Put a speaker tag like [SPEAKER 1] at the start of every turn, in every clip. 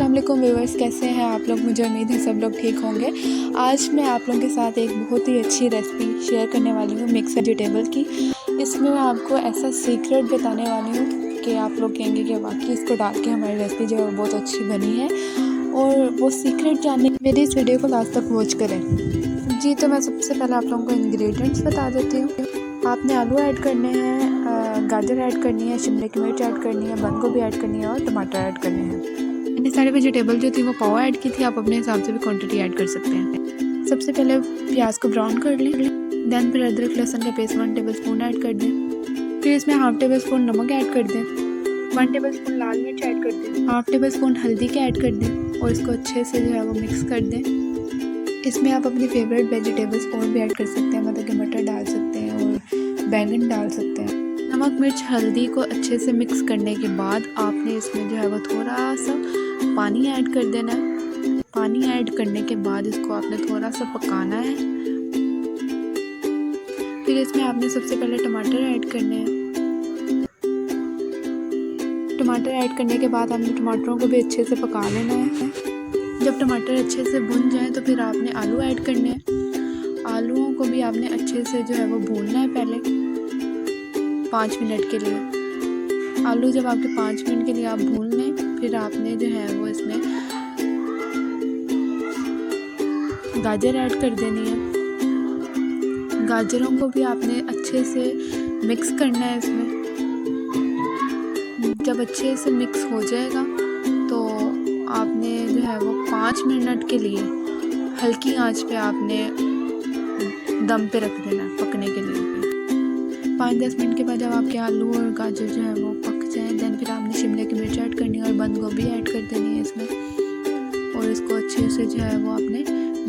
[SPEAKER 1] अस्सलाम वालेकुम व्यूअर्स, कैसे हैं आप लोग। मुझे उम्मीद है सब लोग ठीक होंगे। आज मैं आप लोगों के साथ एक बहुत ही अच्छी रेसिपी शेयर करने वाली हूँ मिक्स वेजिटेबल की। इसमें मैं आपको ऐसा सीक्रेट बताने वाली हूँ कि आप लोग कहेंगे कि वाकई इसको डाल के हमारी रेसिपी जो है बहुत अच्छी बनी है। और वो सीक्रेट जानने मेरी इस वीडियो को लास्ट तक वॉच करें। जी, तो मैं सबसे पहले आप लोगों को इंग्रेडिएंट्स बता देती हूँ। आपने आलू ऐड करने हैं, गाजर ऐड करनी है, शिमला की मिर्च ऐड करनी है, बंद गोभी ऐड करनी है और टमाटर ऐड करने हैं। मैंने सारी वेजिटेबल जो थी वो पाव ऐड की थी। आप अपने हिसाब से भी क्वांटिटी ऐड कर सकते हैं। सबसे पहले प्याज को ब्राउन कर लें, देन फिर अदरक लहसुन का पेस्ट 1 टेबलस्पून ऐड कर दें। फिर इसमें 1/2 टेबलस्पून नमक ऐड कर दें, 1 टेबलस्पून लाल मिर्च ऐड कर दें, 1/2 टेबलस्पून हल्दी के ऐड कर दें और इसको अच्छे से जो है वो मिक्स कर दें। इसमें आप अपनी फेवरेट वेजिटेबल्स और भी ऐड कर सकते हैं, मतलब कि मटर डाल सकते हैं और बैंगन डाल सकते हैं। नमक मिर्च हल्दी को अच्छे से मिक्स करने के बाद आपने इसमें जो है वो थोड़ा सा पानी ऐड कर देना है। पानी ऐड करने के बाद इसको आपने थोड़ा सा पकाना है। फिर इसमें आपने सबसे पहले टमाटर ऐड करने हैं। टमाटर ऐड करने के बाद आपने टमाटरों को भी अच्छे से पका लेना है। जब टमाटर अच्छे से भुन जाए तो फिर आपने आलू ऐड करने हैं। आलूओं को भी आपने अच्छे से जो है वो भूनना है पहले 5 मिनट के लिए। आलू जब आपके 5 मिनट के लिए आप भून लें, फिर आपने जो है वो इसमें गाजर ऐड कर देनी है। गाजरों को भी आपने अच्छे से मिक्स करना है इसमें। जब अच्छे से मिक्स हो जाएगा तो आपने जो है वो 5 मिनट के लिए हल्की आंच पे आपने दम पे रख देना पकने के लिए। 5-10 मिनट के बाद जब आपके आलू और गाजर जो है वो पक जाएं, देन फिर आपने शिमला की मिर्च ऐड करनी है और बंद गोभी ऐड कर देनी है इसमें और इसको अच्छे से जो है वो आपने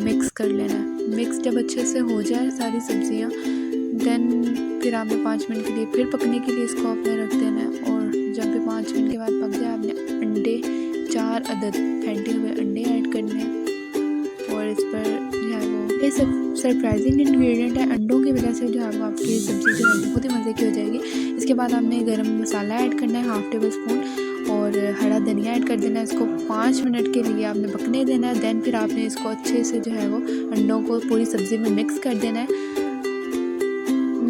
[SPEAKER 1] मिक्स कर लेना है। मिक्स जब अच्छे से हो जाए सारी सब्जियां, देन फिर आपने 5 मिनट के लिए फिर पकने के लिए इसको आपने रख देना है। और जब भी 5 मिनट के बाद पक जाए, आपने अंडे 4 अदद फेंटे हुए अंडे ऐड करने हैं और इस पर जो है वो ये सब सरप्राइजिंग इंग्रेडिएंट है। अंडों की वजह से जो है वो आपकी सब्ज़ी जो है बहुत ही मज़े की हो जाएगी। इसके बाद आपने गरम मसाला ऐड करना है 1/2 टेबलस्पून और हरा धनिया ऐड कर देना है। इसको 5 मिनट के लिए आपने पकने देना है। देन फिर आपने इसको अच्छे से जो है वो अंडों को पूरी सब्ज़ी में मिक्स कर देना है।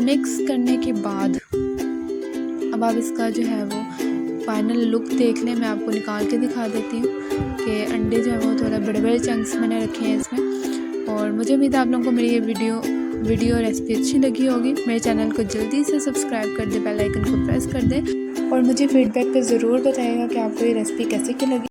[SPEAKER 1] मिक्स करने के बाद अब आप इसका जो है वो फाइनल लुक देख लें। मैं आपको निकाल के दिखा देती हूँ कि अंडे जो है वो थोड़ा बड़े बड़े चंक्स मैंने रखे हैं इसमें। और मुझे उम्मीद है आप लोगों को मेरी ये वीडियो रेसिपी अच्छी लगी होगी। मेरे चैनल को जल्दी से सब्सक्राइब कर दें, बेल आइकन को प्रेस कर दें और मुझे फीडबैक पे ज़रूर बताइएगा कि आपको ये रेसिपी कैसे की लगी।